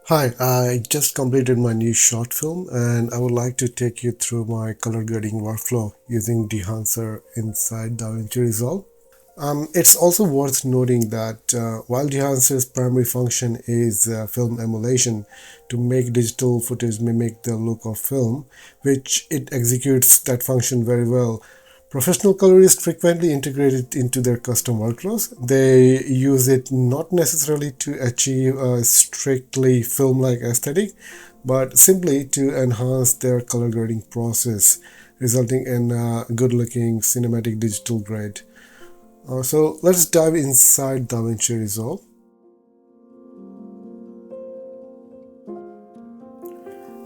Hi, I just completed my new short film and I would like to take you through my color grading workflow using Dehancer inside DaVinci Resolve. It's also worth noting that while Dehancer's primary function is film emulation to make digital footage mimic the look of film, which it executes that function very well, professional colorists frequently integrate it into their custom workflows. They use it not necessarily to achieve a strictly film-like aesthetic, but simply to enhance their color grading process, resulting in a good-looking cinematic digital grade. So let's dive inside DaVinci Resolve.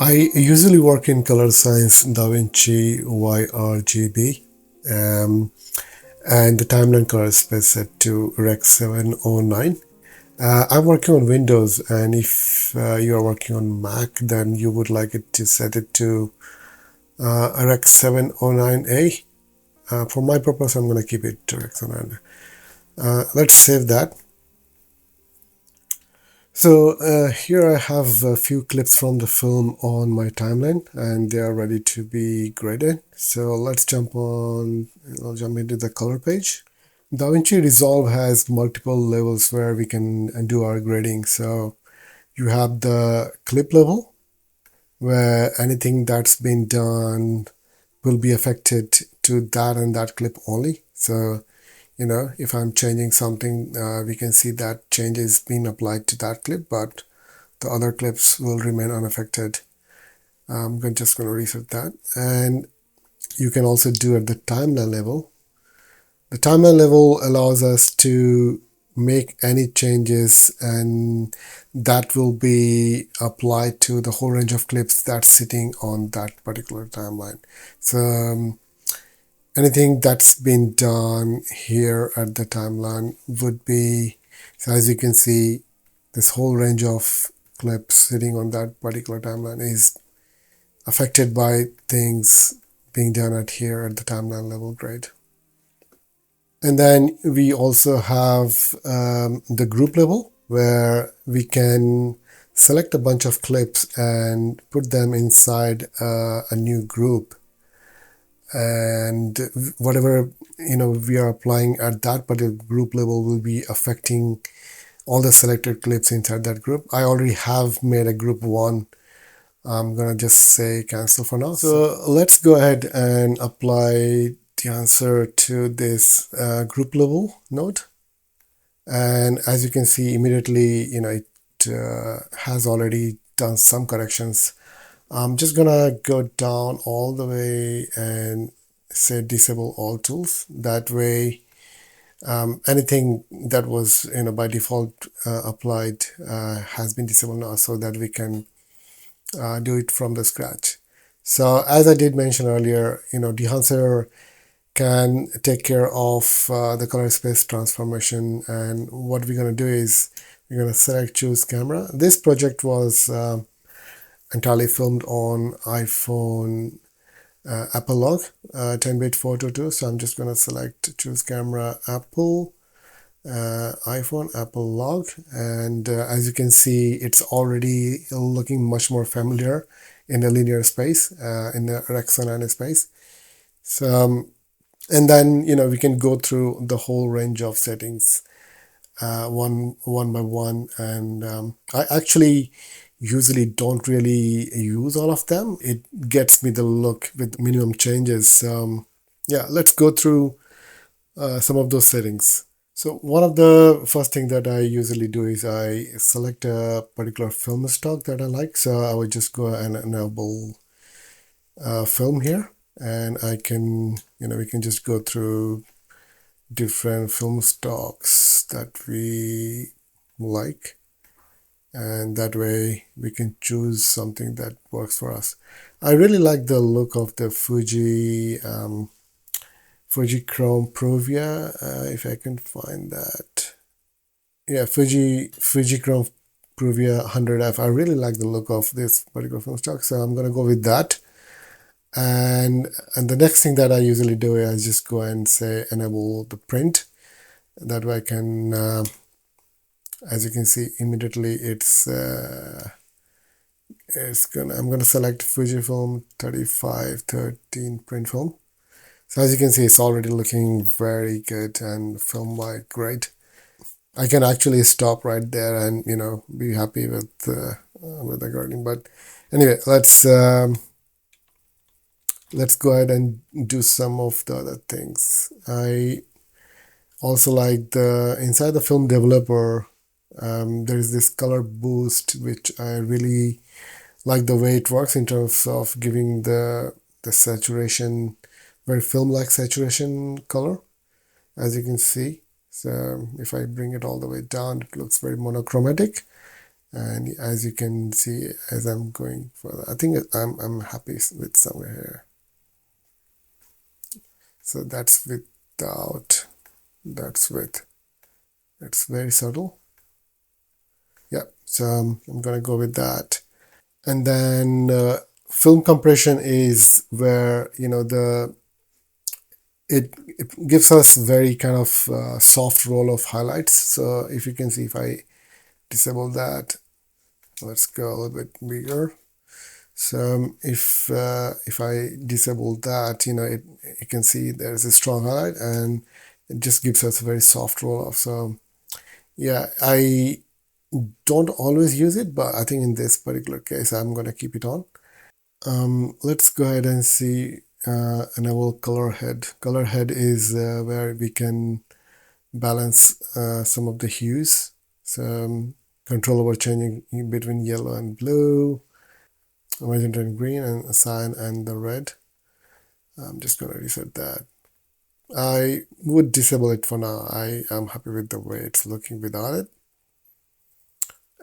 I usually work in color science DaVinci YRGB, and the timeline color space set to Rec 709. I'm working on Windows, and if you are working on Mac, then you would like it to set it to Rec 709A. For my purpose, I'm going to keep it to Rec 709. Let's save that. So here I have a few clips from the film on my timeline and they are ready to be graded. So let's I'll jump into the color page. DaVinci Resolve has multiple levels where we can do our grading. So you have the clip level where anything that's been done will be affected to that and that clip only. So if I'm changing something, we can see that change is being applied to that clip, but the other clips will remain unaffected. I'm just going to reset that. And you can also do at the timeline level. The timeline level allows us to make any changes and that will be applied to the whole range of clips that's sitting on that particular timeline. So anything that's been done here at the timeline would be, so as you can see, this whole range of clips sitting on that particular timeline is affected by things being done here at the timeline level grade. And then we also have the group level where we can select a bunch of clips and put them inside a new group. And whatever we are applying at that particular group level will be affecting all the selected clips inside that group. I already have made a group 1. I'm gonna just say cancel for now. So let's go ahead and apply the answer to this group level node. And as you can see immediately, it has already done some corrections. I'm just gonna go down all the way and say disable all tools. That way, anything that was by default applied has been disabled now, so that we can do it from the scratch. So as I did mention earlier, Dehancer can take care of the color space transformation, and what we're gonna do is we're gonna select choose camera. This project was entirely filmed on iPhone Apple log 10-bit 422. So I'm just going to select choose camera Apple iPhone Apple log, and as you can see it's already looking much more familiar in the linear space, in the Rec 709 space. So and then we can go through the whole range of settings one by one, and I actually usually don't really use all of them. It gets me the look with minimum changes. Yeah, let's go through some of those settings. So one of the first thing that I usually do is I select a particular film stock that I like. So I would just go and enable film here, and I can we can just go through different film stocks that we like, and that way we can choose something that works for us. I really like the look of the Fuji Chrome Provia, if I can find that. Yeah, Fuji Chrome Provia 100F. I really like the look of this particular film stock, so I'm gonna go with that. And the next thing that I usually do is just go and say enable the print. That way I can, as you can see, immediately I'm gonna select Fujifilm 3513 print film. So as you can see, it's already looking very good and film like great. I can actually stop right there and be happy with the grading. But anyway, let's go ahead and do some of the other things. I also like the inside the film developer. There is this color boost, which I really like the way it works in terms of giving the saturation, very film-like saturation color, as you can see. So if I bring it all the way down, it looks very monochromatic. And as you can see, as I'm going further, I think I'm happy with somewhere here. So that's without, that's with. It's very subtle. Yeah, so I'm gonna go with that. And then film compression is where it gives us very kind of soft roll of highlights. So if you can see, if I disable that, let's go a little bit bigger. So if I disable that, you can see there's a strong highlight, and it just gives us a very soft roll off. So yeah, I don't always use it, but I think in this particular case, I'm going to keep it on. Let's go ahead and see enable color head. Color head is where we can balance some of the hues. So control over changing between yellow and blue, magenta and green, and cyan and the red. I'm just going to reset that. I would disable it for now. I am happy with the way it's looking without it.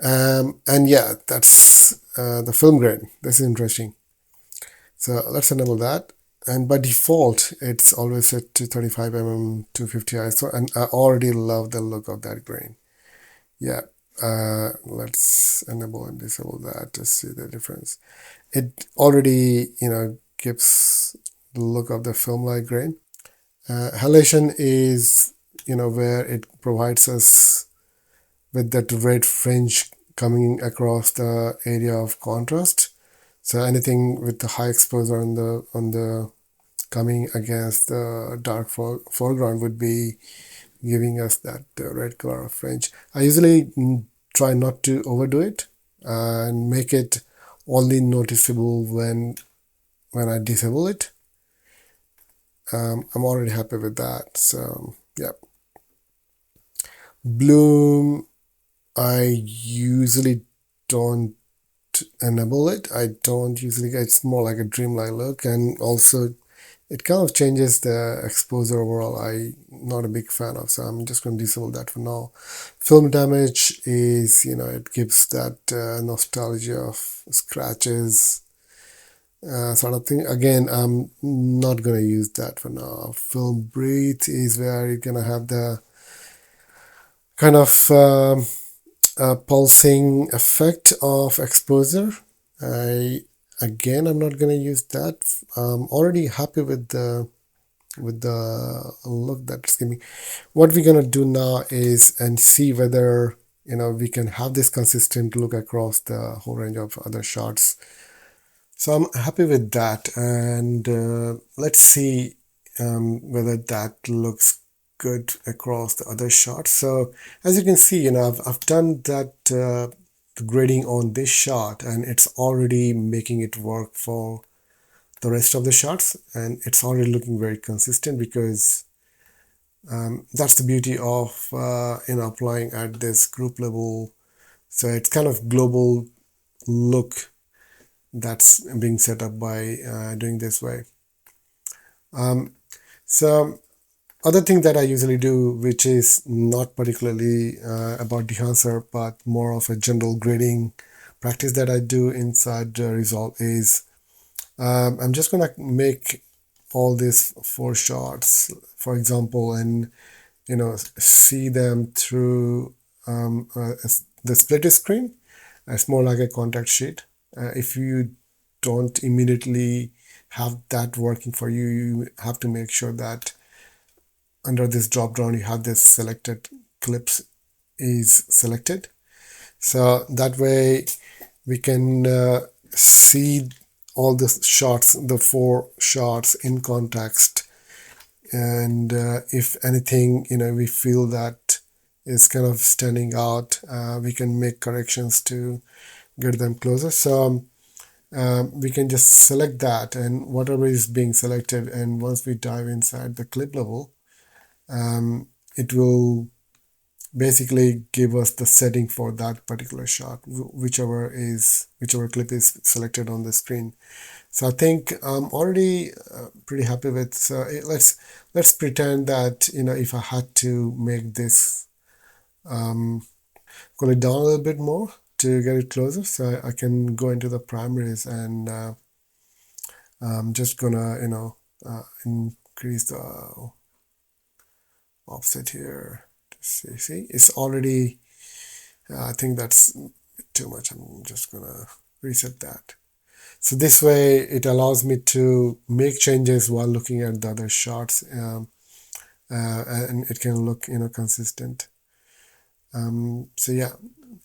And yeah, that's the film grain. This is interesting. So let's enable that. And by default, it's always set to 35mm 250 ISO, and I already love the look of that grain. Yeah, let's enable and disable that to see the difference. It already, gives the look of the film-like grain. Halation is, where it provides us with that red fringe coming across the area of contrast. So anything with the high exposure on the coming against the dark foreground would be giving us that red color of fringe. I usually try not to overdo it and make it only noticeable when I disable it. I'm already happy with that. So yeah. Bloom, I usually don't enable it. I don't usually, it's more like a dreamlike look, and also it kind of changes the exposure overall. I'm not a big fan of, so I'm just going to disable that for now. Film damage is, it gives that nostalgia of scratches sort of thing. Again, I'm not going to use that for now. Film breathe is where you're going to have the kind of pulsing effect of exposure. I'm not going to use that. I'm already happy with the look that it's giving. What we're going to do now is and see whether we can have this consistent look across the whole range of other shots. So I'm happy with that, and let's see whether that looks good across the other shots. So as you can see, I've done that grading on this shot, and it's already making it work for the rest of the shots, and it's already looking very consistent because that's the beauty of applying at this group level. So it's kind of global look that's being set up by doing this way. So other thing that I usually do, which is not particularly about Dehancer, but more of a general grading practice that I do inside Resolve, is I'm just gonna make all these 4 shots, for example, and see them through the split screen. It's more like a contact sheet. If you don't immediately have that working for you, you have to make sure that under this drop down you have this selected clips is selected. So that way we can see all the shots, the 4 shots in context, and if anything we feel that is kind of standing out, we can make corrections to get them closer. So we can just select that and whatever is being selected, and once we dive inside the clip level, it will basically give us the setting for that particular shot, whichever clip is selected on the screen. So I think I'm already pretty happy with. So let's pretend that if I had to make this cool it down a little bit more to get it closer, so I can go into the primaries, and I'm just gonna increase the offset here. See, it's already. I think that's too much. I'm just gonna reset that. So this way it allows me to make changes while looking at the other shots, and it can look consistent. So yeah,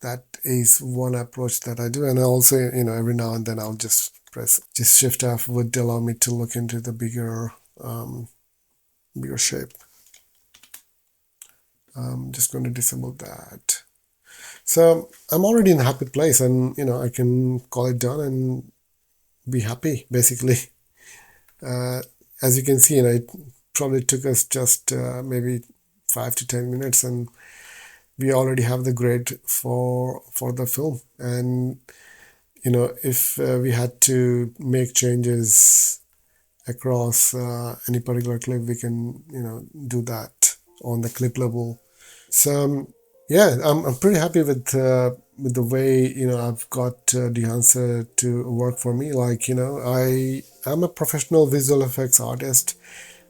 that is one approach that I do, and also every now and then I'll just press Shift F would allow me to look into the bigger shape. I'm just going to disable that. So I'm already in a happy place, and I can call it done and be happy basically. As you can see, it probably took us just maybe 5 to 10 minutes, and we already have the grade for the film. And if we had to make changes across any particular clip, we can do that on the clip level. So yeah, I'm pretty happy with the way I've got Dehancer to work for me. Like I am a professional visual effects artist,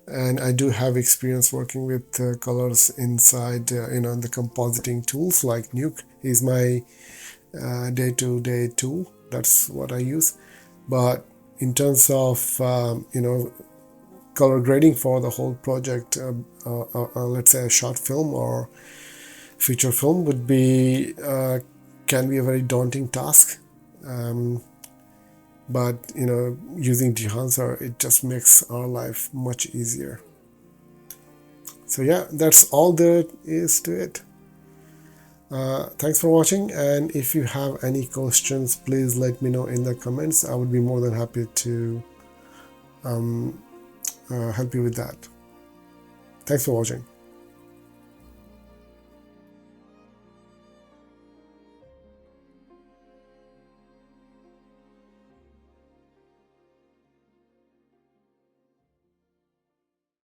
and I do have experience working with colors inside the compositing tools. Like Nuke is my day-to-day tool. That's what I use. But in terms of color grading for the whole project, let's say a short film or feature film would be can be a very daunting task. But using Dehancer, it just makes our life much easier. So yeah, that's all there is to it. Thanks for watching, and if you have any questions, please let me know in the comments. I would be more than happy to help you with that. Thanks for watching.